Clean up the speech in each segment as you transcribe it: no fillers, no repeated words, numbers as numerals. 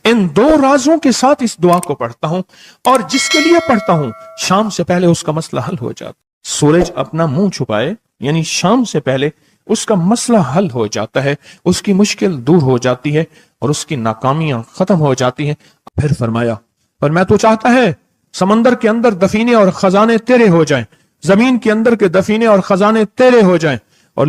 इन दो राजों के साथ इस दुआ को पढ़ता हूं, और जिसके लिए पढ़ता हूं शाम से पहले उसका मसला हल हो जाता। सूरज अपना मुंह छुपाए यानी शाम से पहले उसका मसला हल हो जाता है, उसकी मुश्किल दूर हो जाती है और उसकी नाकामियां खत्म हो जाती हैं। फिर फरमाया, पर मैं तो चाहता है समंदर के अंदर दफीने और खजाने तेरे हो जाएं, जमीन के अंदर के दफीने और खजाने तेरे हो जाएं, और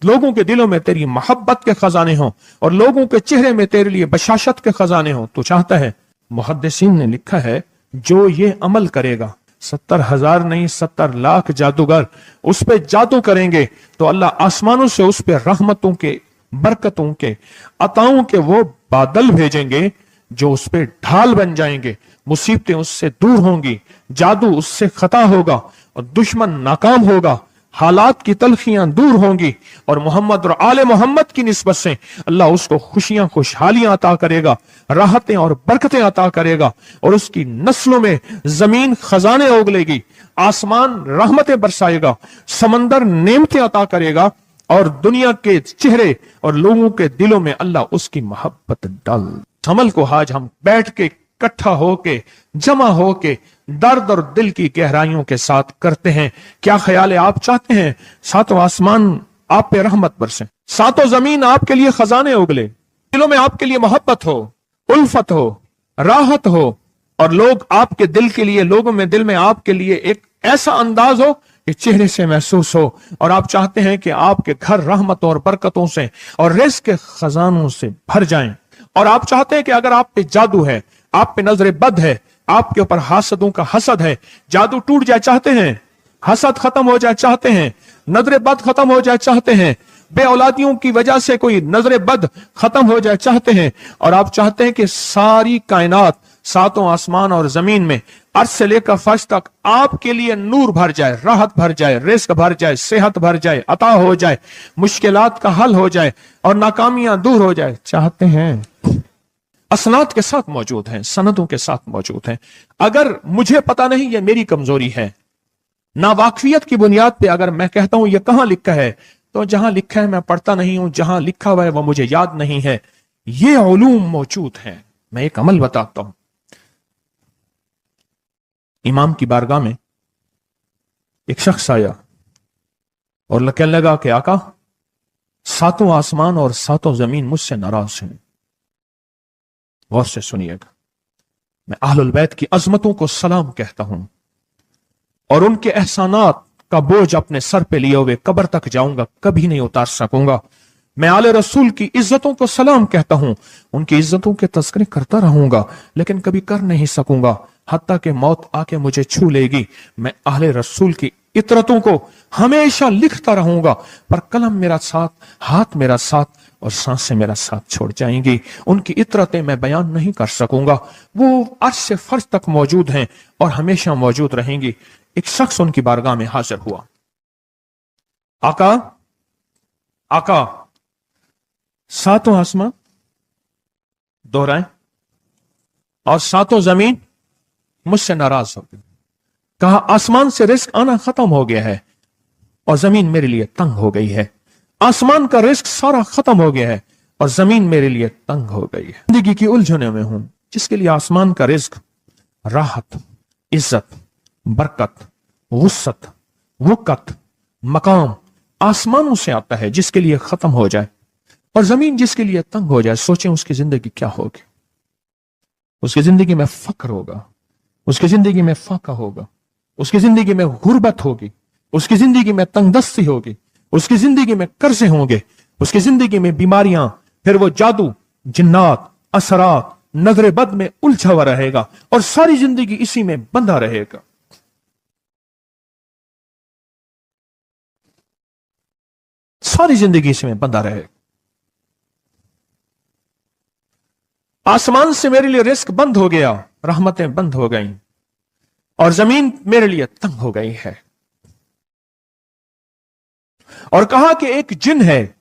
लोगों के दिलों में तेरी मोहब्बत के खजाने हों, और लोगों के चेहरे में तेरे लिए बशाशत के खजाने हों। तो चाहता है। मुहद्दिसीन ने लिखा है, जो ये अमल करेगा, 70,000 नहीं 70 लाख जादूगर उस पे जादू करेंगे तो अल्लाह आसमानों से उस पे रहमतों के, बरकतों के, अताओं के वो बादल भेजेंगे जो उस पे ढाल बन जाएंगे। मुसीबतें उससे दूर होंगी, जादू उससे खता होगा और दुश्मन नाकाम होगा, हालात की तलखियां दूर होंगी, और मोहम्मद और आले मोहम्मद की निस्बत से अल्लाह उसको खुशियां, खुशहालियां अता करेगा, राहतें और बरकतें अता करेगा, और उसकी नस्लों में जमीन खजाने उगलेगी, आसमान रहमतें बरसाएगा, समंदर नेमतें अता करेगा, और दुनिया के चेहरे और लोगों के दिलों में अल्लाह उसकी मोहब्बत डाल। अमल को आज हम बैठ के इकट्ठा होके, जमा होके, दर्द और दिल की गहराइयों के साथ करते हैं। क्या ख्याल है? आप चाहते हैं सातों आसमान आप पे रहमत बरसे, सातों जमीन आपके लिए खजाने उगले, दिलों में आपके लिए मोहब्बत हो, उल्फत हो, राहत हो, और लोग आपके दिल के लिए, लोगों में दिल में आपके लिए एक ऐसा अंदाज हो कि चेहरे से महसूस हो, और आप चाहते हैं कि आपके घर रहमतों और बरकतों से और रिज़्क़ के खजानों से भर जाएं, और आप चाहते हैं कि अगर आप पे जादू है, आप पे नजर बद है, आपके ऊपर हासदों का हसद है, जादू टूट जाए चाहते हैं, हसद खत्म हो जाए चाहते हैं, नजर बद खत्म हो जाए चाहते हैं, बे औलादियों की वजह से कोई नजर बद खत्म हो जाए चाहते हैं, और आप चाहते हैं कि सारी कायनात, सातों आसमान और जमीन में अर्श से लेकर फर्श तक आपके लिए नूर भर जाए, राहत भर जाए, रिज़्क़ भर जाए, सेहत भर जाए, अता हो जाए, मुश्किलात का हल हो जाए और नाकामियां दूर हो जाए चाहते हैं। असनाद के साथ मौजूद हैं, सनदों के साथ मौजूद हैं। अगर मुझे पता नहीं, ये मेरी कमजोरी है, ना वाकफियत की बुनियाद पे अगर मैं कहता हूं ये कहां लिखा है, तो जहां लिखा है मैं पढ़ता नहीं हूं, जहां लिखा हुआ है वो मुझे याद नहीं है। ये उलूम मौजूद हैं। मैं एक अमल बताता हूं। इमाम की बारगाह में एक शख्स आया और कहने लगा कि आका, सातों आसमान और सातों जमीन मुझसे नाराज हैं। गौर से सुनिएगा, मैं अहलुल बैत की अजमतों को सलाम कहता हूं और उनके एहसानात का बोझ अपने सर पे लिए हुए कब्र तक जाऊंगा, कभी नहीं उतार सकूंगा। मैं आले रसूल की इज्जतों को सलाम कहता हूं, उनकी इज्जतों के तस्करे करता रहूंगा, लेकिन कभी कर नहीं सकूंगा, हत्ता कि मौत आके मुझे छू लेगी। मैं आले रसूल की इतरतों को हमेशा लिखता रहूंगा, पर कलम मेरा साथ, हाथ मेरा साथ और सांसें मेरा साथ छोड़ जाएंगी। उनकी इतरतें मैं बयान नहीं कर सकूंगा। वो अर्श से फर्श तक मौजूद हैं और हमेशा मौजूद रहेंगी। एक शख्स उनकी बारगाह में हाजिर हुआ। आका, आका, सातों आसमान दोहराएं और सातों जमीन मुझसे नाराज हो गई। कहा, आसमान से रिज़्क़ आना खत्म हो गया है और जमीन मेरे लिए तंग हो गई है। आसमान का रिज़्क़ सारा खत्म हो गया है और जमीन मेरे लिए तंग हो गई है। जिंदगी की उलझनों में हूं, जिसके लिए आसमान का रिज़्क़, राहत, इज्जत, बरकत, वुसअत, वक़्त, मकाम आसमानों से आता है, जिसके लिए खत्म हो जाए, और जमीन जिसके लिए तंग हो जाए। सोचें उसकी जिंदगी क्या होगी। उसकी जिंदगी में फक्र होगा, उसकी जिंदगी में फाका होगा, उसकी जिंदगी में गुर्बत होगी, उसकी जिंदगी में तंगदस्ती होगी, उसकी जिंदगी में कर्जे होंगे, उसकी जिंदगी में बीमारियां, फिर वो जादू, जिन्नात, असरात, नजर बद में उलझा हुआ रहेगा और सारी जिंदगी इसी में बंधा रहेगा। सारी जिंदगी इसी में बंधा रहेगा। आसमान से मेरे लिए रिज़्क़ बंद हो गया, रहमतें बंद हो गईं और जमीन मेरे लिए तंग हो गई है। और कहा कि एक जिन है,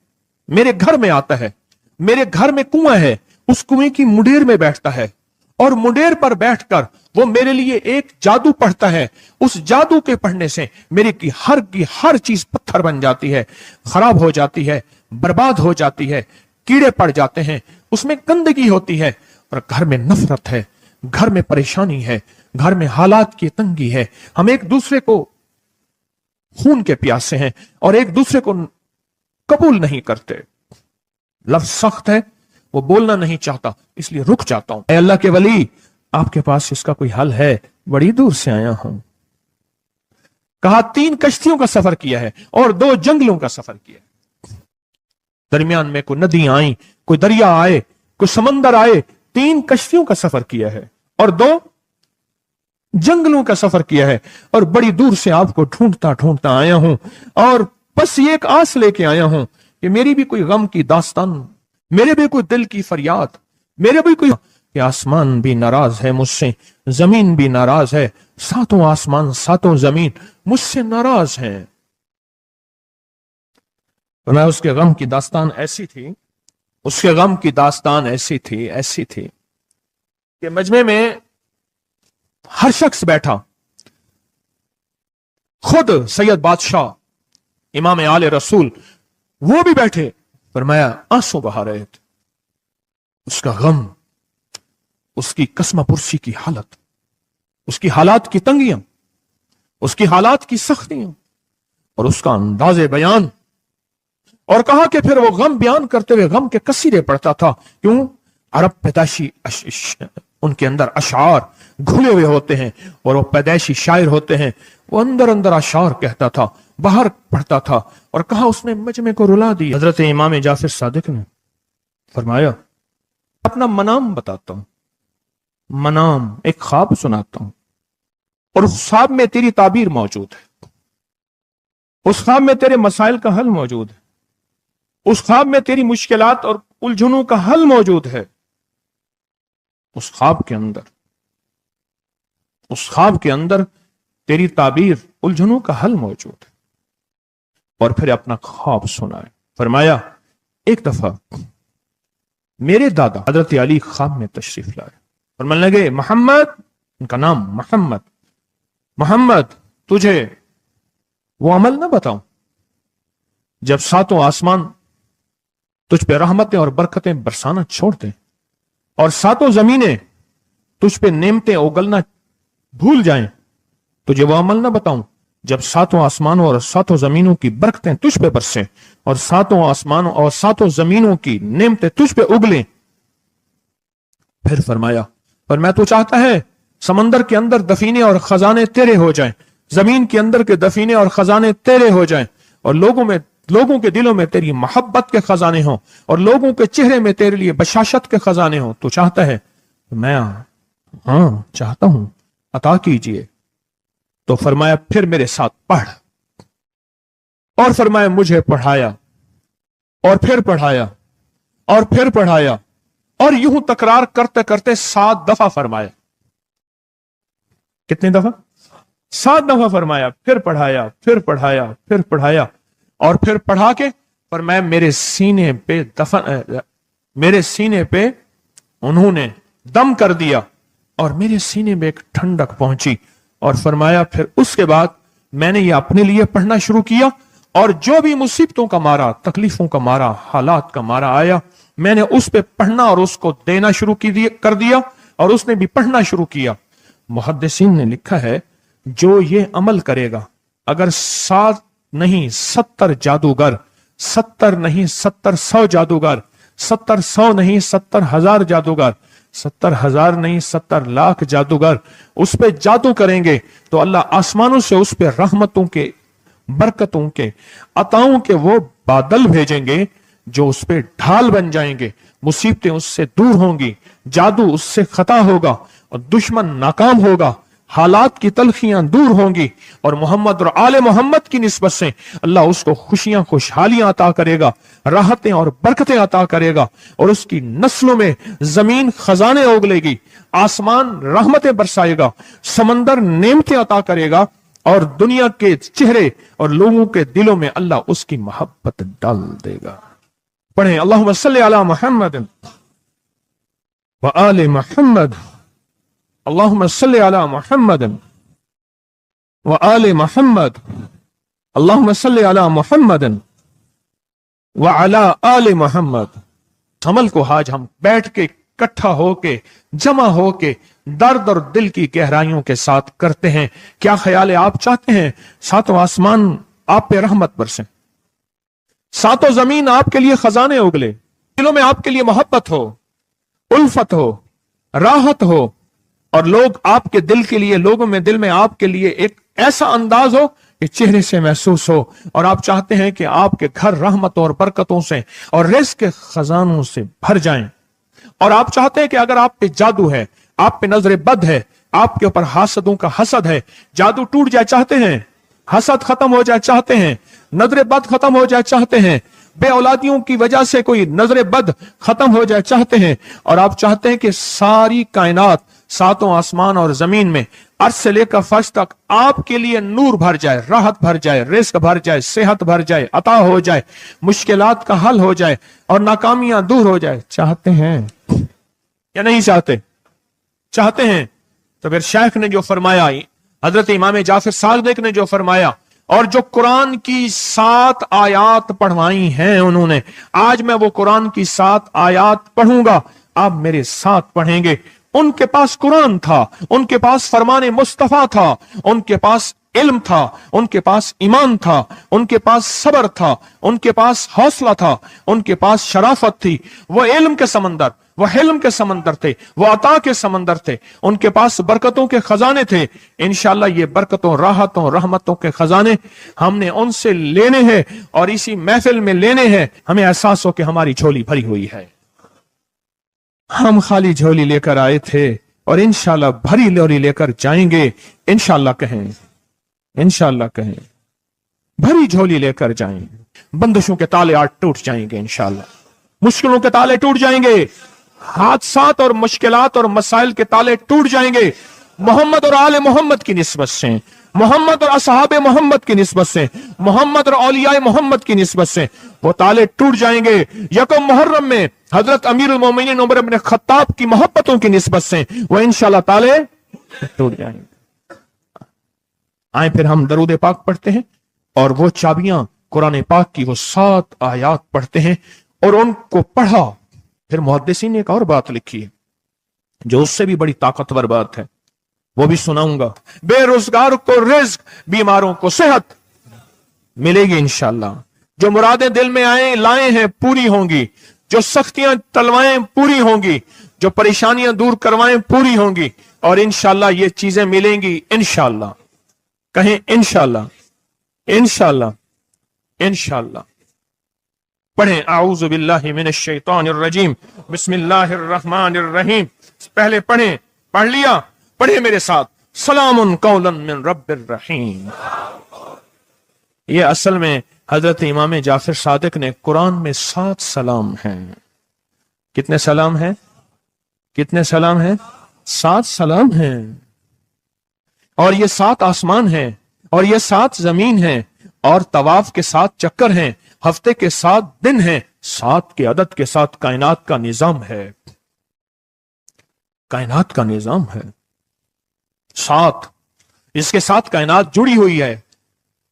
मेरे घर में आता है, मेरे घर में कुआं है, उस कुएं की मुंडेर में बैठता है और मुंडेर पर बैठकर वो मेरे लिए एक जादू पढ़ता है। उस जादू के पढ़ने से मेरी की हर चीज पत्थर बन जाती है, खराब हो जाती है, बर्बाद हो जाती है, कीड़े पड़ जाते हैं, उसमें गंदगी होती है, اور گھر میں نفرت ہے، گھر میں پریشانی ہے، گھر میں حالات کی تنگی ہے، ہم ایک دوسرے کو خون کے پیاسے ہیں اور ایک دوسرے کو قبول نہیں کرتے، لفظ سخت ہے، وہ بولنا نہیں چاہتا، اس لیے رک جاتا ہوں۔ اے اللہ کے ولی، آپ کے پاس اس کا کوئی حل ہے؟ بڑی دور سے آیا ہوں۔ کہا 3 کشتیوں کا سفر کیا ہے اور 2 جنگلوں کا سفر کیا ہے، درمیان میں کوئی ندیاں آئیں، کوئی دریا آئے، کوئی سمندر آئے، 3 کشتیوں کا سفر کیا ہے اور 2 جنگلوں کا سفر کیا ہے، اور بڑی دور سے آپ کو ڈھونڈتا ڈھونڈتا آیا ہوں، اور بس یہ ایک آس لے کے آیا ہوں کہ میری بھی کوئی غم کی داستان، میرے بھی کوئی دل کی فریاد، میرے بھی کوئی، کہ آسمان بھی ناراض ہے مجھ سے، زمین بھی ناراض ہے، 7 آسمان 7 زمین مجھ سے ناراض ہیں۔ فرمایا اس کے غم کی داستان ایسی تھی، اس کے غم کی داستان ایسی تھی کہ مجمع میں ہر شخص بیٹھا، خود سید بادشاہ امام آل رسول وہ بھی بیٹھے، فرمایا آنسو بہا رہے تھے، اس کا غم، اس کی قسمہ پرسی کی حالت، اس کی حالات کی تنگیاں، اس کی حالات کی سختیاں اور اس کا انداز بیان، اور کہا کہ پھر وہ غم بیان کرتے ہوئے غم کے قصیدے پڑھتا تھا۔ کیوں؟ عرب پیدائشی ان کے اندر اشعار گھلے ہوئے ہوتے ہیں اور وہ پیدائشی شاعر ہوتے ہیں، وہ اندر اندر اشعار کہتا تھا، باہر پڑھتا تھا، اور کہا اس نے مجمع کو رلا دیا۔ حضرت امام جعفر صادق نے فرمایا اپنا منام بتاتا ہوں، منام ایک خواب سناتا ہوں، اور اس خواب میں تیری تعبیر موجود ہے، اس خواب میں تیرے مسائل کا حل موجود ہے، اس خواب میں تیری مشکلات اور الجھنوں کا حل موجود ہے، اس خواب کے اندر تیری تعبیر الجھنوں کا حل موجود ہے۔ اور پھر اپنا خواب سنائے۔ فرمایا ایک دفعہ میرے دادا حضرت علی خواب میں تشریف لائے، فرمانے لگے محمد، ان کا نام محمد تجھے وہ عمل نہ بتاؤں جب 7 آسمان تجھ پہ رحمتیں اور برکتیں برسانا چھوڑ دیں اور 7 زمینیں تجھ پہ نعمتیں اگلنا بھول جائیں، تجھے وہ عمل نہ بتاؤں جب 7 آسمانوں اور 7 زمینوں کی برکتیں تجھ پہ برسیں اور 7 آسمانوں اور 7 زمینوں کی نعمتیں تجھ پہ اگلیں۔ پھر فرمایا پر میں تو چاہتا ہے سمندر کے اندر دفینے اور خزانے تیرے ہو جائیں، زمین کے اندر کے دفینے اور خزانے تیرے ہو جائیں، اور لوگوں کے دلوں میں تیری محبت کے خزانے ہوں اور لوگوں کے چہرے میں تیرے لیے بشاشت کے خزانے ہوں۔ تو چاہتا ہے؟ میں ہاں چاہتا ہوں، عطا کیجئے۔ تو فرمایا پھر میرے ساتھ پڑھ، اور فرمایا مجھے پڑھایا اور پھر پڑھایا اور پھر پڑھایا، اور یوں تکرار کرتے کرتے 7 دفعہ فرمایا۔ کتنی دفعہ؟ 7 دفعہ فرمایا، پھر پڑھایا، پھر پڑھایا، پھر پڑھایا، اور پھر پڑھا کے فرمایا میرے سینے پہ انہوں نے دم کر دیا اور میرے سینے میں ایک ٹھنڈک پہنچی، اور فرمایا پھر اس کے بعد میں نے یہ اپنے لیے پڑھنا شروع کیا، اور جو بھی مصیبتوں کا مارا، تکلیفوں کا مارا، حالات کا مارا آیا، میں نے اس پہ پڑھنا اور اس کو دینا شروع کر دیا، اور اس نے بھی پڑھنا شروع کیا۔ محدثین نے لکھا ہے جو یہ عمل کرے گا، اگر 7 نہیں 70 جادوگر، 70 نہیں 100 جادوگر، 100 نہیں 70,000 جادوگر، 70,000 نہیں 70,00,000 جادوگر اس پہ جادو کریں گے تو اللہ آسمانوں سے اس پہ رحمتوں کے، برکتوں کے، عطاؤں کے وہ بادل بھیجیں گے جو اس پہ ڈھال بن جائیں گے، مصیبتیں اس سے دور ہوں گی، جادو اس سے خطا ہوگا اور دشمن ناکام ہوگا، حالات کی تلخیاں دور ہوں گی، اور محمد اور آل محمد کی نسبت سے اللہ اس کو خوشیاں، خوشحالیاں عطا کرے گا، راحتیں اور برکتیں عطا کرے گا، اور اس کی نسلوں میں زمین خزانے اگلے گی، آسمان رحمتیں برسائے گا، سمندر نعمتیں عطا کرے گا، اور دنیا کے چہرے اور لوگوں کے دلوں میں اللہ اس کی محبت ڈال دے گا۔ پڑھیں اللہم صلی علی محمد وآل محمد، اللہم صلی علی محمد وآل محمد، اللہم صلی علی محمد وعلی آل محمد۔ عمل کو آج ہم بیٹھ کے इकट्ठा होके, जमा होके दर्द और दिल की गहराइयों के साथ करते हैं। क्या ख्याल है, आप चाहते हैं सातों आसमान आप पे रहमत बरसें, सातों जमीन आपके लिए खजाने उगले, दिलों में आपके लिए मोहब्बत हो, उल्फत हो, राहत हो, और लोग आपके दिल के लिए, लोगों में दिल में आपके लिए एक ऐसा अंदाज हो कि चेहरे से महसूस हो, और आप चाहते हैं कि आपके घर रहमतों और बरकतों से और रिज़्क़ के खजानों से भर जाएं, और आप चाहते हैं कि अगर आप पे जादू है, आप पे नजर बद है, आपके ऊपर हासदों का हसद है, जादू टूट जाए चाहते हैं, हसद खत्म हो जाए चाहते हैं, नजर बद खत्म हो जाए चाहते हैं, बे औलादियों की वजह से कोई नजर बद खत्म हो जाए चाहते हैं, और आप चाहते हैं कि सारी कायनात, सातों आसमान और जमीन में अर्श से लेकर फर्श तक आपके लिए नूर भर जाए, राहत भर जाए, रिज़्क़ भर जाए, सेहत भर जाए, अता हो जाए, मुश्किलात का हल हो जाए और नाकामियां दूर हो जाए, चाहते हैं या नहीं चाहते? चाहते हैं। तो फिर शेख ने जो फरमाया, हजरत इमाम जाफर सादिक ने जो फरमाया, और जो कुरान की 7 आयात पढ़वाई हैं उन्होंने, आज मैं वो कुरान की 7 आयात पढ़ूंगा, आप मेरे साथ पढ़ेंगे। उनके पास कुरान था, उनके पास फरमाने मुस्तफा था, उनके पास इल्म था, उनके पास ईमान था, उनके पास सब्र था, उनके पास हौसला था, उनके पास शराफत थी। वो इल्म के समंदर, वो हिल्म के समंदर थे, वो अता के समंदर थे, उनके पास बरकतों के खजाने थे। इंशाअल्लाह ये बरकतों, राहतों, रहमतों के खजाने हमने उनसे लेने हैं, और इसी महफिल में लेने हैं। हमें एहसास हो कि हमारी झोली भरी हुई है, हम खाली झोली लेकर आए थे और इंशाअल्लाह भरी झोली लेकर जाएंगे। इंशाअल्लाह कहें, इंशाअल्लाह कहें, भरी झोली लेकर जाएंगे। बंदिशों के ताले आज टूट जाएंगे इंशाअल्लाह, मुश्किलों के ताले टूट जाएंगे, हादसात और मुश्किलात और मसाइल के ताले टूट जाएंगे। मोहम्मद और आले मोहम्मद की निस्बत से, मोहम्मद और असहाबे मोहम्मद की निस्बत से, मोहम्मद और औलियाए मोहम्मद की निस्बत से वो ताले टूट जाएंगे। यकम मुहर्रम में हजरत अमीरुल मोमिनीन उमर इब्न खत्ताब की मोहब्बतों की निस्बत से वो इंशाअल्लाह ताले टूट जाएंगे। आए फिर हम दरूद पाक पढ़ते हैं, और वो चाबियां कुरान पाक की वो 7 आयात पढ़ते हैं, और उनको पढ़ा। फिर मुहद्दिसीन ने एक और बात लिखी है जो उससे भी बड़ी ताकतवर बात है, वो भी सुनाऊंगा। बेरोजगार को रिज़्क़, बीमारों को सेहत मिलेगी इंशाअल्लाह। जो मुरादें दिल में आए लाए हैं पूरी होंगी, जो सख्तियां तलवाएं पूरी होंगी, जो परेशानियां दूर करवाएं पूरी होंगी, और इंशाअल्लाह ये चीजें मिलेंगी इंशाअल्लाह। कहें इंशाअल्लाह, इंशाअल्लाह, इंशाअल्लाह। पढ़ें आऊज़ु बिल्लाहि मिनश शैतानिर रजीम, बिस्मिल्लाहिर रहमानिर रहीम। पहले पढ़ें, पढ़ लिया, पढ़े मेरे साथ, सलामुन कौलन मिन रब्बिर रहीम। ये असल में हजरत इमाम जाफर सादिक ने कुरान में 7 सलाम हैं। कितने सलाम हैं? कितने सलाम हैं? 7 सलाम हैं। और ये 7 आसमान हैं, और ये 7 जमीन हैं, और तवाफ के 7 चक्कर हैं, हफ्ते के 7 दिन हैं, 7 के अदद के साथ कायनात का निजाम है, कायनात का निजाम है 7। इसके साथ कायनात जुड़ी हुई है।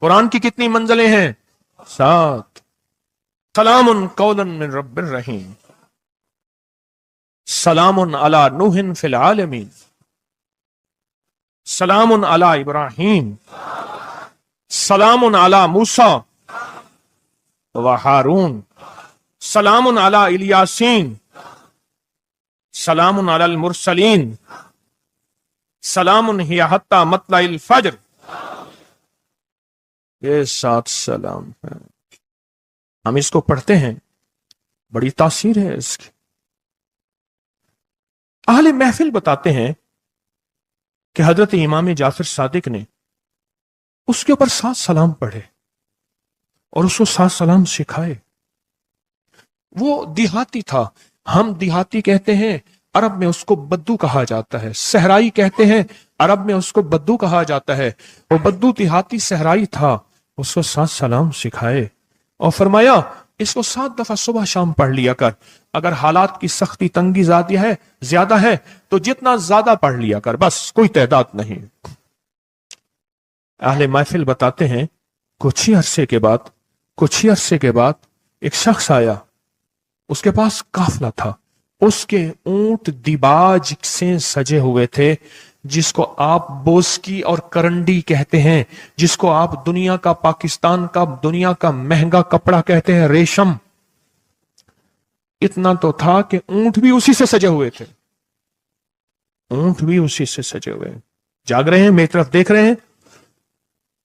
कुरान की कितनी मंजिलें हैं? 7। सलामुन कौलन मिन रब्बिर रहीम, सलामुन अला नूहिन फिल आलमीन, सलामुन अला इब्राहीम, सलामुन अला मूसा व हारून, सलामुन अला इलियासीन, सलामुन अलल मुरसलीन, सलामुन हिया हत्ता मतलाइल फज्र। ये 7 सलाम है। हम इसको पढ़ते हैं, बड़ी तासीर है इसकी। अहले महफिल बताते हैं कि हजरत इमाम जाफर सादिक ने उसके ऊपर 7 सलाम पढ़े और उसको 7 सलाम सिखाए। वो देहाती था, हम देहाती कहते हैं, अरब में उसको बद्दू कहा जाता है। सहराई कहते हैं, अरब में उसको बद्दू कहा जाता है। वो बद्दू देहाती सहराई था, उसको 7 सलाम सिखाए और फरमाया इसको 7 दफा सुबह शाम पढ़ लिया कर। अगर हालात की सख्ती तंगी ज्यादा है तो जितना ज्यादा पढ़ लिया कर, बस, कोई तादाद नहीं। अहले महफिल बताते हैं कुछ ही अरसे के बाद एक शख्स आया, उसके पास काफिला था, उसके ऊंट दिबाज से सजे हुए थे, जिसको आप बोस्की और करंडी कहते हैं, जिसको आप दुनिया का, पाकिस्तान का दुनिया का महंगा कपड़ा कहते हैं, रेशम। इतना तो था कि ऊंट भी उसी से सजे हुए थे, ऊंट भी उसी से सजे हुए। जाग रहे हैं, मेरी तरफ देख रहे हैं,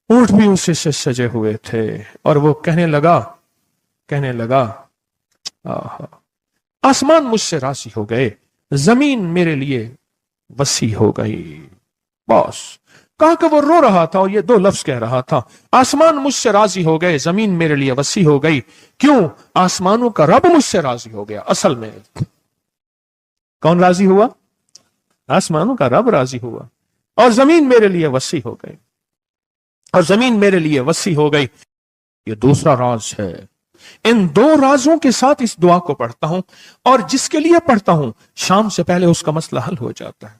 ऊंट भी उसी से सजे हुए थे। और वो कहने लगा आहा, आसमान मुझसे राजी हो गए, जमीन मेरे लिए वसी हो गई। बस कहा कि वो रो रहा था और ये दो लफ्ज कह रहा था, आसमान मुझसे राजी हो गए, जमीन मेरे लिए वसी हो गई। क्यों? आसमानों का रब मुझसे राजी हो गया। असल में कौन राजी हुआ? आसमानों का रब राजी हुआ, और जमीन मेरे लिए वसी हो गई, और जमीन मेरे लिए वसी हो गई। ये दूसरा राज है। इन दो राजों के साथ इस दुआ को पढ़ता हूं, और जिसके लिए पढ़ता हूं शाम से पहले उसका मसला हल हो जाता है।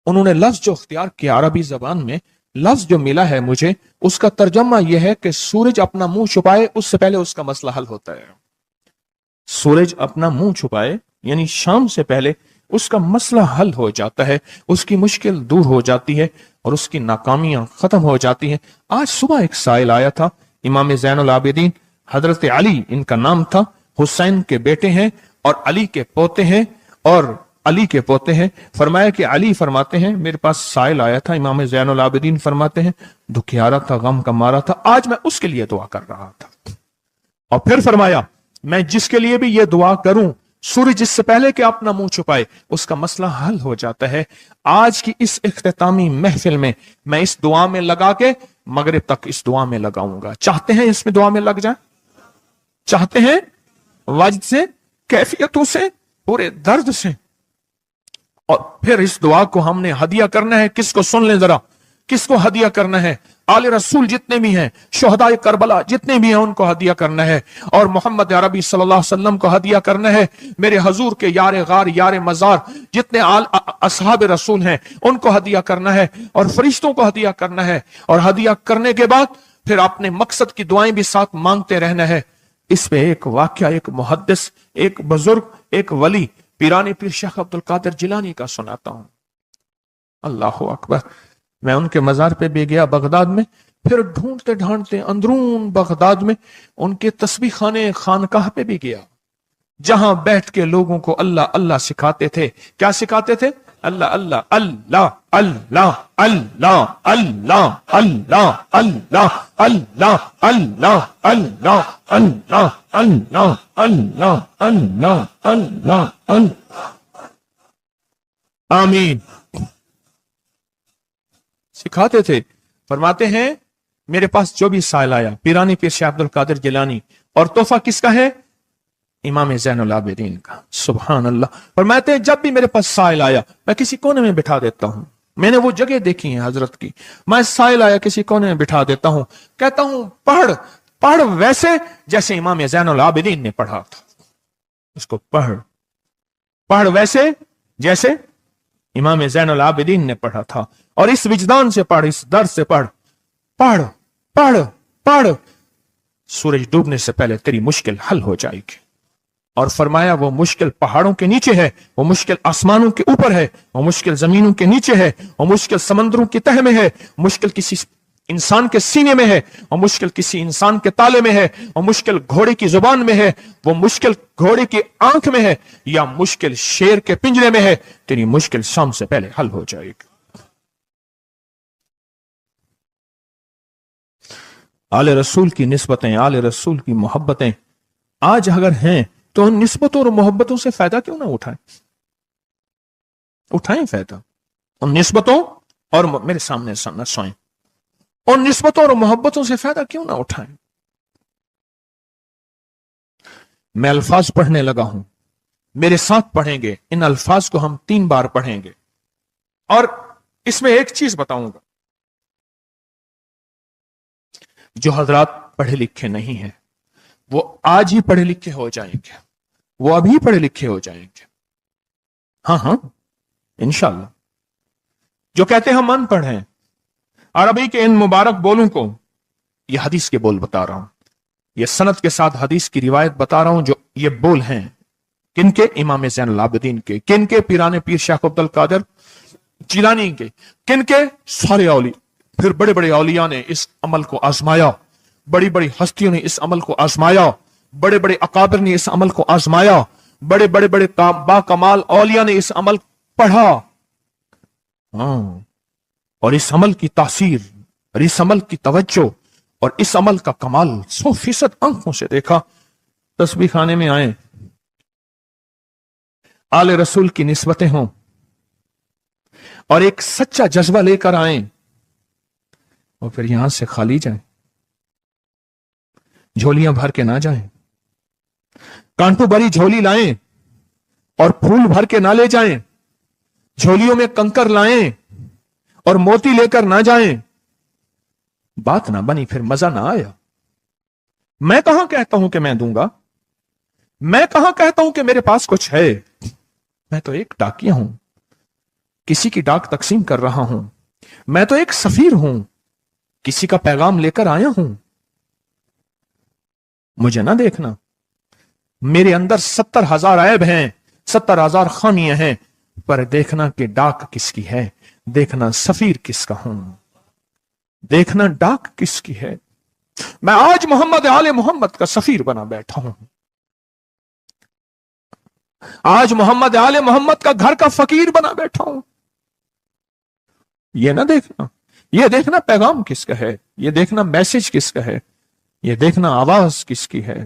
उन्होंने लफ्ज जो इख्तियार किया अरबी जबान में, लफ्ज जो मिला है मुझे, उसका तर्जमा यह है कि सूरज अपना मुंह छुपाए उससे पहले उसका मसला हल होता है। सूरज अपना मुंह छुपाए यानी शाम से पहले उसका मसला हल हो जाता है, उसकी मुश्किल दूर हो जाती है और उसकी नाकामियां खत्म हो जाती हैं। आज सुबह एक साइल आया था, इमाम ज़ैनुल आबिदीन हजरत अली इनका नाम था, हुसैन के बेटे हैं और अली के पोते हैं, और अली के पोते हैं। फरमाया कि अली फरमाते हैं, मेरे पास साइल आया था, इमाम ज़ैनुल आबिदीन फरमाते हैं, दुखियारा था, गम का मारा था, आज मैं उसके लिए दुआ कर रहा था। और फिर फरमाया, मैं जिसके लिए भी ये दुआ करूं, सूरज जिससे पहले कि अपना मुंह छुपाए उसका मसला हल हो जाता है। आज की इस इख्तितामी महफिल में मैं इस दुआ में लगा के मगरिब तक इस दुआ में लगाऊंगा। चाहते हैं इसमें दुआ में लग जाए? चाहते हैं? वजद से, कैफियतों से, पूरे दर्द से। और फिर इस दुआ को हमने हदिया करना है। किसको? सुन लें जरा, किसको हदिया करना है? आले रसूल जितने भी हैं, शोहदाए करबला जितने भी हैं, उनको हदिया करना है। और मोहम्मद अरबी सल्लल्लाहु अलैहि वसल्लम को हदिया करना है। मेरे हजूर के यार गार, यार मजार जितने असहाब रसूल हैं, उनको हदिया करना है, और फरिश्तों को हदिया करना है। और हदिया करने के बाद फिर अपने मकसद की दुआएं भी साथ मांगते रहना है। इस पे एक वाक्या, एक मुहद्दिस, एक बुजुर्ग, एक वली, पीरानी पीर शेख अब्दुल कादिर जिलानी का सुनाता हूं। अल्लाह अकबर। मैं उनके मजार पे भी गया बगदाद में, फिर ढूंढते ढांढते अंदरून बगदाद में उनके तस्बीह खाने खानकाह पे भी गया, जहां बैठ के लोगों को अल्लाह अल्लाह सिखाते थे। क्या सिखाते थे? अल्लाह अल्लाह अल्लाह अल्लाह अल्लाह अल्लाह अल्लाह अल्लाह अल्लाह अल्लाह अल्लाह अल्लाह अल्लाह अल्लाह अल्लाह अल्लाह अल्लाह। आमीन। सिखाते थे। फरमाते हैं, मेरे पास जो भी साइल आया, पीरानी पीर शेख अब्दुल कादिर जिलानी, और तोहफा किसका है? इमाम ज़ैनुल आबिदीन का। सुभान अल्लाह। फरमाते हैं, जब भी मेरे पास साइल आया, मैं किसी कोने में बिठा देता हूं। मैंने वो जगह देखी है हजरत की, मैं साइल आया किसी कोने में बिठा देता हूं, कहता हूं पढ़, पढ़ वैसे जैसे इमाम ज़ैनुल आबिदीन ने पढ़ा था। उसको पढ़, पढ़ वैसे जैसे इमाम ज़ैनुल आबिदीन ने पढ़ा था। और इस विजदान से पढ़, इस दर्द से पढ़, पढ़ पढ़ पढ़, सूरज डूबने से पहले तेरी मुश्किल हल हो जाएगी। और फरमाया, वो मुश्किल पहाड़ों के नीचे है, वो मुश्किल आसमानों के ऊपर है, वो मुश्किल जमीनों के नीचे है, वो मुश्किल समंदरों की तह में है, मुश्किल किसी इंसान के सीने में है, वो मुश्किल किसी इंसान के ताले में है, वो मुश्किल घोड़े की जुबान में है, वो मुश्किल घोड़े की आंख में है, या मुश्किल शेर के पिंजरे में है। तेरी मुश्किल शाम से पहले हल हो जाएगी। आले रसूल की निस्बतें, आले रसूल की मोहब्बतें आज अगर हैं, तो उन निस्बतों और मोहब्बतों से फायदा क्यों ना उठाएं? उठाएं फायदा उन निस्बतों और, मेरे सामने न सोएं, उन निस्बतों और मोहब्बतों से फायदा क्यों ना उठाएं? मैं अल्फाज पढ़ने लगा हूं, मेरे साथ पढ़ेंगे। इन अल्फाज को हम 3 बार पढ़ेंगे, और इसमें एक चीज बताऊंगा, जो हजरात पढ़े लिखे नहीं हैं, वो आज ही पढ़े लिखे हो जाएंगे, वो अभी पढ़े लिखे हो जाएंगे। हाँ हाँ, इंशाअल्लाह। जो कहते हैं हम अनपढ़ हैं, अरबी के इन मुबारक बोलों को, ये हदीस के बोल बता रहा हूं, ये सनद के साथ हदीस की रिवायत बता रहा हूं, जो ये बोल हैं, किनके? इमाम ज़ैनुल आबिदीन के। किनके? पीराने पीर शेख अब्दुल कादिर जिलानी के। किनके? सारे औलिया। फिर बड़े बड़े औलिया ने इस अमल को आजमाया, बड़ी बड़ी हस्तियों ने इस अमल को आजमाया, बड़े बड़े अकाबिर ने इस अमल को आजमाया, बड़े बड़े बड़े बाकमाल औलिया ने इस अमल पढ़ा। और इस अमल की तासीर और इस अमल की तवज्जो और इस अमल का कमाल 100% आंखों से देखा। तस्बीह खाने में आए, आले रसूल की निस्बतें हों और एक सच्चा जज्बा लेकर आए और फिर यहां से खाली जाएं, झोलियां भर के ना जाएं, कांटों भरी झोली लाएं और फूल भर के ना ले जाएं, झोलियों में कंकर लाएं और मोती लेकर ना जाएं। बात ना बनी, फिर मजा ना आया। मैं कहां कहता हूं कि मैं दूंगा, मैं कहां कहता हूं कि मेरे पास कुछ है। मैं तो एक डाकिया हूं, किसी की डाक तकसीम कर रहा हूं। मैं तो एक सफीर हूं, किसी का पैगाम लेकर आया हूं। मुझे ना देखना, मेरे अंदर 70,000 ऐब हैं, 70,000 खामियां हैं, पर देखना कि डाक किसकी है, देखना सफीर किसका हूं, देखना डाक किसकी है। मैं आज मोहम्मद आले मोहम्मद का सफीर बना बैठा हूं। आज मोहम्मद आले मोहम्मद का घर का फकीर बना बैठा हूं। ये ना देखना, ये देखना पैगाम किसका है, ये देखना मैसेज किसका है, ये देखना आवाज किसकी है।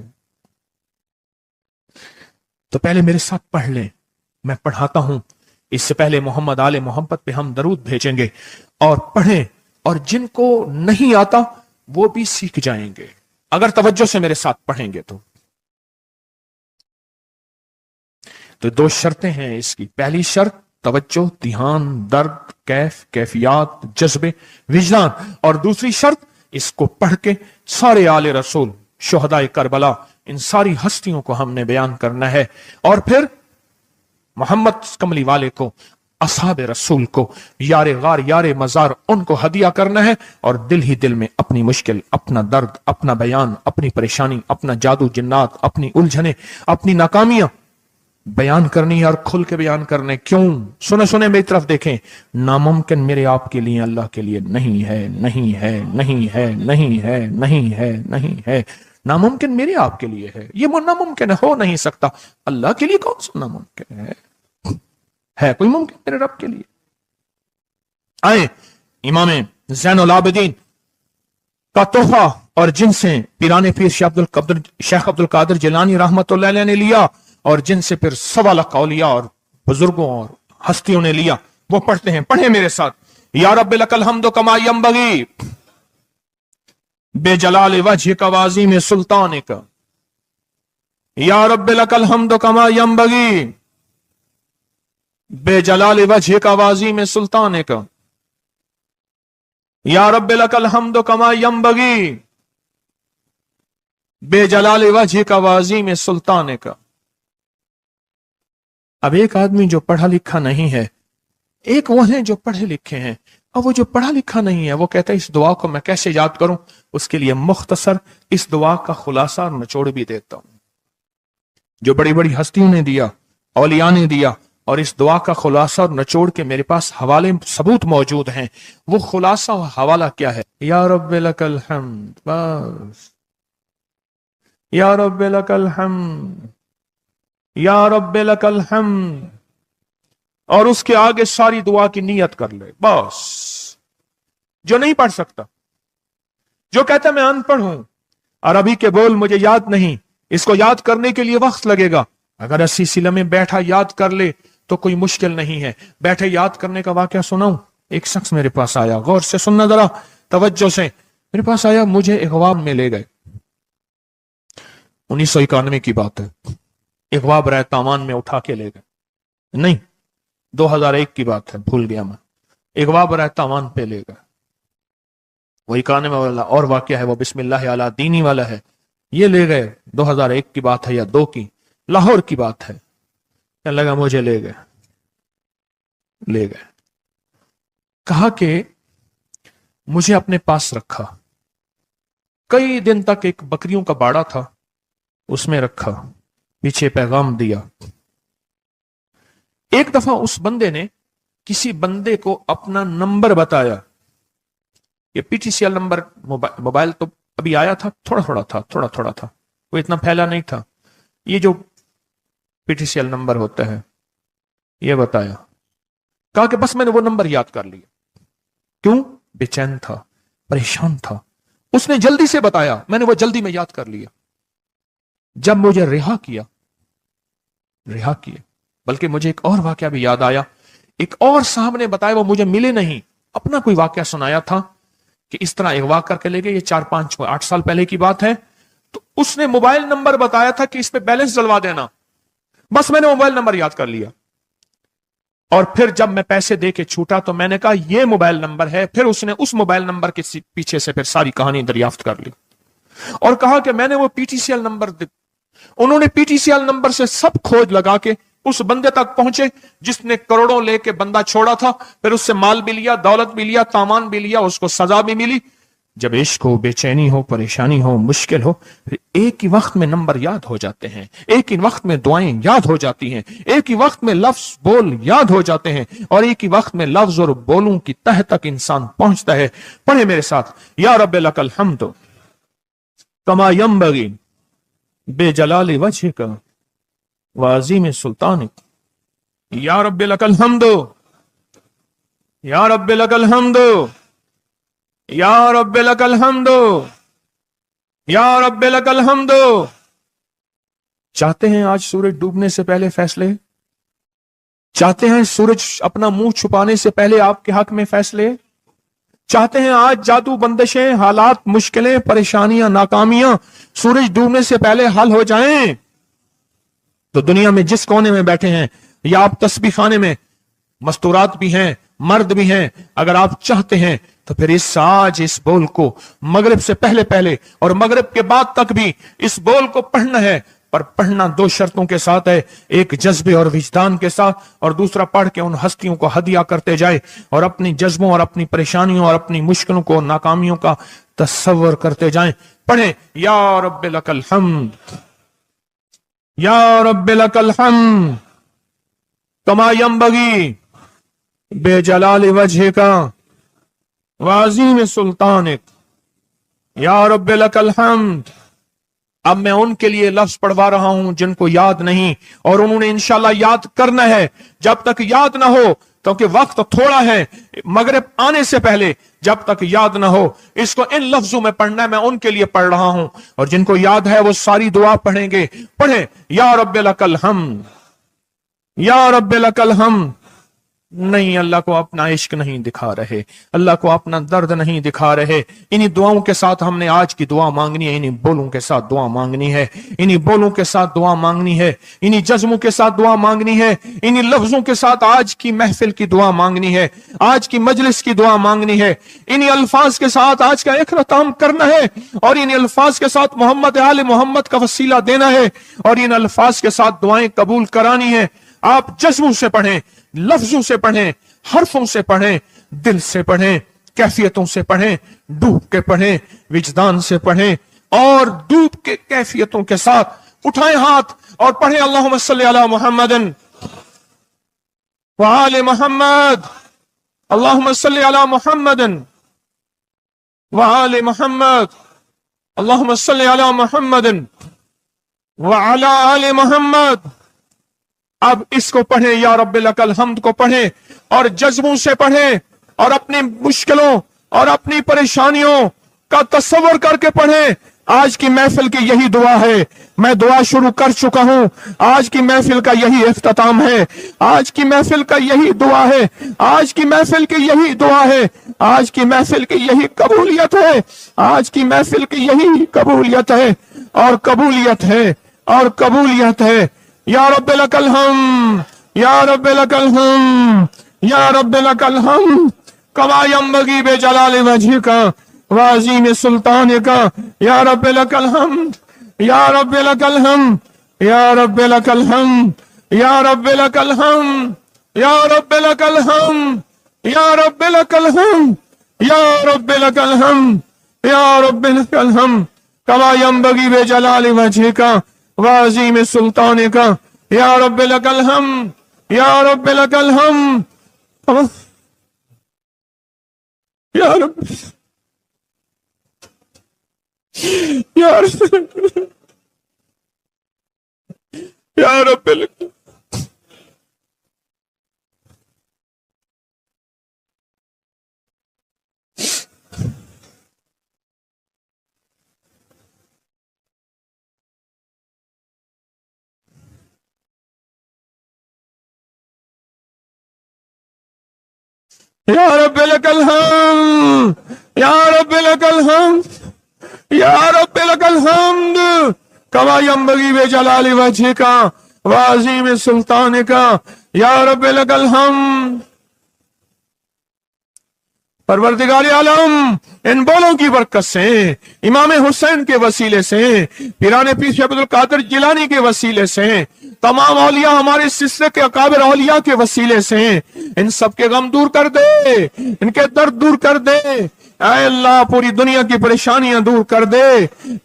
तो पहले मेरे साथ पढ़ लें, मैं पढ़ाता हूं। इससे पहले मोहम्मद आले मोहम्मद पे हम दरूद भेजेंगे और पढ़ें, और जिनको नहीं आता वो भी सीख जाएंगे अगर तवज्जो से मेरे साथ पढ़ेंगे। तो दो शर्तें हैं इसकी। पहली शर्त तवज्जो, ध्यान, दर्द, कैफियत, जज्बे, विजदान। और दूसरी शर्त, इसको पढ़ के सारे आले रसूल, शुहदाए करबला, इन सारी हस्तियों को हमने बयान करना है। और फिर मोहम्मद कमली वाले को, असहाब रसूल को, यारे गार यारे मजार, उनको हदिया करना है। और दिल ही दिल में अपनी मुश्किल, अपना दर्द, अपना बयान, अपनी परेशानी, अपना जादू जिन्नात, अपनी उलझने, अपनी नाकामियां बयान करनी है और खुल के बयान करने। क्यों? सुने सुने मेरी तरफ देखें। नामुमकिन मेरे आपके लिए अल्लाह के लिए नहीं है, नहीं है, नहीं है, नहीं है, नहीं है, नहीं है। नामुमकिन मेरे आपके लिए है, ये नामुमकिन हो नहीं सकता। अल्लाह के लिए कौन सा नामुमकिन है कोई मुमकिन मेरे रब के लिए? आए इमाम ज़ैनुल आबिदीन का तोहफा, और जिनसे पीराने पीर शेख अब्दुल कादिर जिलानी रहमतुल्लाह अलैह ने लिया, और जिनसे फिर 1.25 लाख औलिया और बुजुर्गों और हस्तियों ने लिया, वो पढ़ते हैं। पढ़े मेरे साथ। या रब्बि लकल हम्दु कमा यंबगी बेजलाल वजह का वाज़ीम सुल्तान का। या रब्बि लकल हम्दु कमा यंबगी बेजलाल वजह का वाज़ीम सुल्तान का। या रब्बि लकल हम्दु कमा यंबगी बेजलाल वजह का वाज़ीम सुल्तान का। अब एक आदमी जो पढ़ा लिखा नहीं है, एक वो है जो पढ़े लिखे हैं। अब वो जो पढ़ा लिखा नहीं है, वो कहता है इस दुआ को मैं कैसे याद करूं। उसके लिए मुख्तसर इस दुआ का खुलासा और निचोड़ भी देता हूं, जो बड़ी बड़ी हस्तियों ने दिया, औलिया ने दिया। और इस दुआ का खुलासा और निचोड़ के मेरे पास हवाले सबूत मौजूद हैं। वो खुलासा और हवाला क्या है? या रब्बि लकल हम्द, बस। या रब्बि लकल हम्द, या रब्बि लकल हम्द। और उसके आगे सारी दुआ की नियत कर ले, बस। जो नहीं पढ़ सकता, जो कहता मैं अनपढ़ हूं, अरबी के बोल मुझे याद नहीं, इसको याद करने के लिए वक्त लगेगा, अगर 80 सिले में बैठा याद कर ले तो कोई मुश्किल नहीं है। बैठे याद करने का वाकया सुनाऊं। एक शख्स मेरे पास आया, गौर से सुनना जरा, तवज्जो से। मेरे पास आया, मुझे इगवाब में ले गए। 1991 की बात है। इगवाब राय तामान में उठा के ले गए, नहीं 2001 की बात है, भूल गया मैं। इगवाब राय तामान पे ले गए। वही काने में वाला और वाकया है, वो बिस्मिल्लाह अला दीनी वाला है। ये ले गए, 2001 की बात है या 2 की, लाहौर की बात है। क्या लगा, मुझे ले गए। कहा कि मुझे अपने पास रखा। कई दिन तक एक बकरियों का बाड़ा था, उसमें रखा, पीछे पैगाम दिया एक दफा उस बंदे ने किसी बंदे को अपना नंबर बताया। ये पीटीसीएल नंबर, मोबाइल तो अभी आया था, थोड़ा थोड़ा था, वो इतना फैला नहीं था। ये जो पीटीसीएल नंबर होता है, ये बताया। कहा कि बस मैंने वो नंबर याद कर लिया। क्यों? बेचैन था, परेशान था। उसने जल्दी से बताया, मैंने वो जल्दी में याद कर लिया। जब मुझे रिहा किया, बल्कि मुझे एक और वाकया भी याद आया। एक और साहब ने बताया, वो मुझे मिले नहीं, अपना कोई वाकया सुनाया था कि इस तरह अगवा करके ले गए। ये 4-5-8 साल पहले की बात है। तो उसने मोबाइल नंबर बताया था कि इस पे बैलेंस डलवा देना। बस मैंने मोबाइल नंबर याद कर लिया। और फिर जब मैं पैसे दे के छूटा तो मैंने कहा ये मोबाइल नंबर है। फिर उसने उस मोबाइल नंबर के पीछे से फिर सारी कहानी दरियाफ्त कर ली और कहा कि मैंने वो पीटीसीएल नंबर, उन्होंने पीटीसीएल नंबर से सब खोज लगा के उस बंदे तक पहुंचे जिसने करोड़ों लेके बंदा छोड़ा था। फिर उससे माल भी लिया, दौलत भी लिया, सामान भी लिया, उसको सजा भी मिली। जब इश्क हो, बेचैनी हो, परेशानी हो, मुश्किल हो, फिर एक ही वक्त में नंबर याद हो जाते हैं, एक ही वक्त में दुआएं याद हो जाती हैं, एक ही वक्त में लफ्ज बोल याद हो जाते हैं, और एक ही वक्त में लफ्ज और बोलों की तह तक इंसान पहुंचता है। पढ़े मेरे साथ, या रब्बे लकल हम्द कमा यंबगी बेजलाल वजहिक वाज़ीम सुल्तानिक। या रब्बे लकल हम्द, या रब्बे लकल हम्द, या रब्बे लकल हम्द, या रब्बे लकल हम्द। चाहते हैं आज सूरज डूबने से पहले फैसले? चाहते हैं सूरज अपना मुंह छुपाने से पहले आपके हक में फैसले? चाहते हैं आज जादू, बंदिशें, हालात, मुश्किलें, परेशानियां, नाकामियां सूरज डूबने से पहले हल हो जाएं? तो दुनिया में जिस कोने में बैठे हैं, या आप तस्बीह खाने में, मस्तूरात भी हैं, मर्द भी हैं, अगर आप चाहते हैं तो फिर इस बोल को मगरिब से पहले पहले और मगरिब के बाद तक भी इस बोल को पढ़ना है। पर पढ़ना 2 शर्तों के साथ है, एक जज्बे और विजदान के साथ, और दूसरा पढ़ के उन हस्तियों को हदिया करते जाए और अपनी जज्बों और अपनी परेशानियों और अपनी मुश्किलों को, नाकामियों का तस्वर करते जाएं। पढ़े, या रब्बे लकल हम्द, या रब्बे लकल हम्द कमा यंबगी बेजलाल वजहिका वाज़ीम सुल्तानिक। या रब्बे लकल हम्द। अब मैं उनके लिए लफ्ज पढ़वा रहा हूं जिनको याद नहीं, और उन्होंने इंशाल्लाह याद करना है। जब तक याद ना हो, क्योंकि वक्त थोड़ा है, मगरिब आने से पहले जब तक याद ना हो, इसको इन लफ्जों में पढ़ना है। मैं उनके लिए पढ़ रहा हूं, और जिनको याद है वो सारी दुआ पढ़ेंगे। पढ़े, या रब्बे लकल हम्द, या रब्बे लकल हम्द। नहीं, अल्लाह को अपना इश्क नहीं दिखा रहे, अल्लाह को अपना दर्द नहीं दिखा रहे। इन्हीं दुआओं के साथ हमने आज की दुआ मांगनी है, इन्हीं बोलों के साथ दुआ मांगनी है, इन्हीं बोलों के साथ दुआ मांगनी है, इन्हीं जज्बों के साथ दुआ मांगनी है, इन्हीं लफ्जों के साथ आज की महफिल की दुआ मांगनी है, आज की मजलिस की दुआ मांगनी है। इन्हीं अल्फाज के साथ आज का इख्तिताम करना है, और इन्हीं अल्फाज के साथ मोहम्मद आले मोहम्मद का वसीला देना है, और इन अल्फाज के साथ दुआएं कबूल करानी है। आप जज्बों से पढ़ें, लफ्जों से पढ़ें, हरफों से पढ़ें, दिल से पढ़ें, कैफियतों से पढ़ें, डूब के पढ़ें, विजदान से पढ़ें, और डूब के कैफियतों के साथ उठाएं हाथ और पढ़ें, अल्लाहुम्मा सल्ली अला मुहम्मदिन व आले मुहम्मद, अल्लाहुम्मा सल्ली अला मुहम्मदिन व आले मुहम्मद, अल्लाहुम्मा सल्ली अला मुहम्मदिन व अला आले मुहम्मद। अब इसको पढ़ें, या रब्बिल लकल हम्द को पढ़ें, और जज्बों से पढ़ें, और अपनी मुश्किलों और अपनी परेशानियों का तस्वर करके पढ़ें। आज की महफिल की यही दुआ है। मैं दुआ शुरू कर चुका हूं, आज की महफिल का यही इख्तिताम है, आज की महफिल का यही दुआ है, आज की महफिल की यही दुआ है, आज की महफिल की यही कबूलियत है, आज की महफिल की यही कबूलियत है, और कबूलियत है, और कबूलियत है। या रब्बे लकल हम्द, या रब्बे लकल हम्द, या रब्बे लकल हम्द कमा यंबगी बेजलाल वजहिका वाज़ीम सुल्तानिका। या रब्बे लकल हम्द, या रब्बे लकल हम्द, या रब्बे लकल हम्द, या रब्बे लकल हम्द, या रब्बे लकल हम्द, या रब्बे लकल हम्द, या रब्बे लकल हम्द, या रब्बे लकल हम्द कमा यंबगी बेजलाल वजहिका वाज़ीम सुल्तानिका। या रब्बे लकल हम्द, یا رب لک الحمد یا رب یا رب یا رب لک یا رب لک الحمد یا رب لک الحمد یا رب لک الحمد کما ینبغی بجلال وجہک وعظیم سلطانک یا رب لک الحمد۔ پروردگار عالم ان بولوں کی برکت سے، امام حسین کے وسیلے سے، پیران پیر شیخ عبد القادر جیلانی کے وسیلے سے، تمام اولیاء ہمارے سلسلے کے اکابر اولیاء کے وسیلے سے ان سب کے غم دور کر دے، ان کے درد دور کر دے، اے اللہ پوری دنیا کی پریشانیاں دور کر دے۔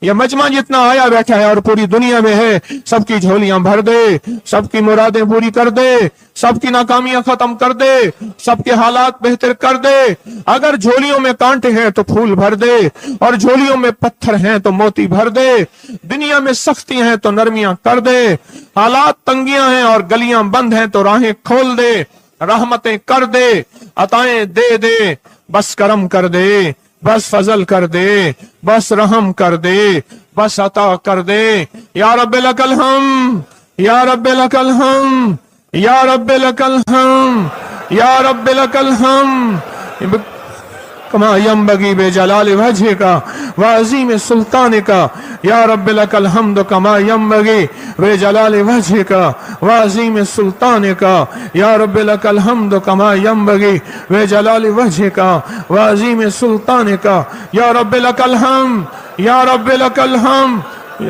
یہ مجمع جتنا آیا بیٹھا ہے اور پوری دنیا میں ہے، سب کی جھولیاں بھر دے، سب کی مرادیں پوری کر دے، سب کی ناکامیاں ختم کر دے، سب کے حالات بہتر کر دے۔ اگر جھولیوں میں کانٹے ہیں تو پھول بھر دے، اور جھولیوں میں پتھر ہیں تو موتی بھر دے، دنیا میں سختیاں ہیں تو نرمیاں کر دے، حالات تنگیاں ہیں اور گلیاں بند ہیں تو راہیں کھول دے، رحمتیں کر دے، عطائیں دے دے، بس کرم کر دے، بس فضل کر دے، بس رحم کر دے، بس عطا کر دے۔ یا رب لک الحمد یا رب لک الحمد یا رب لک الحمد یا رب لک الحمد کما ینبغی بجلال وجہک وعظیم سلطانک یا رب لک الحمد کما ینبغی بجلال وجہک وعظیم سلطانک یا رب لک الحمد کما ینبغی بجلال وجہک وعظیم سلطانک یا رب لک الحمد یا رب لک الحمد۔